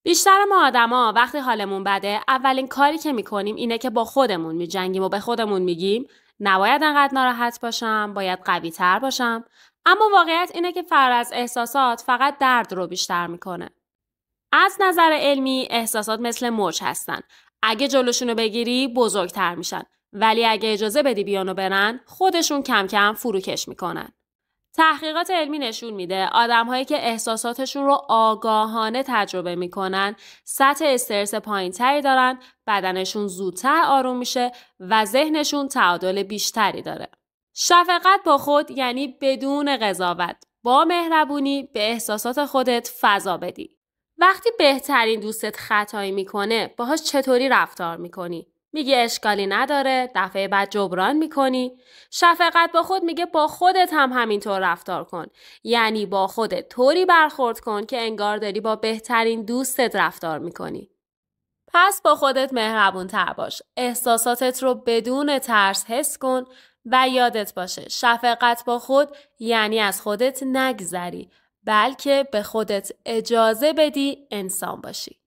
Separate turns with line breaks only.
بیشتر ما آدما وقتی حالمون بده اولین کاری که میکنیم اینه که با خودمون میجنگیم و به خودمون میگیم نباید انقدر ناراحت باشم، باید قوی تر باشم. اما واقعیت اینه که فرار از احساسات فقط درد رو بیشتر میکنه. از نظر علمی احساسات مثل موج هستن. اگه جلوشونو بگیری بزرگتر میشن، ولی اگه اجازه بدی بیانو برن خودشون کم کم فروکش میکنن. تحقیقات علمی نشون میده آدم‌هایی که احساساتشون رو آگاهانه تجربه میکنن سطح استرس پایین‌تری دارن، بدنشون زودتر آروم میشه و ذهنشون تعادل بیشتری داره. شفقت با خود یعنی بدون قضاوت، با مهربونی به احساسات خودت فضا بدی. وقتی بهترین دوستت خطایی میکنه باهاش چطوری رفتار میکنی؟ میگی اشکالی نداره، دفعه بعد جبران میکنی. شفقت با خود میگه با خودت هم همینطور رفتار کن. یعنی با خودت طوری برخورد کن که انگار داری با بهترین دوستت رفتار میکنی. پس با خودت مهربون تر باش. احساساتت رو بدون ترس حس کن و یادت باشه شفقت با خود یعنی از خودت نگذری، بلکه به خودت اجازه بدی انسان باشی.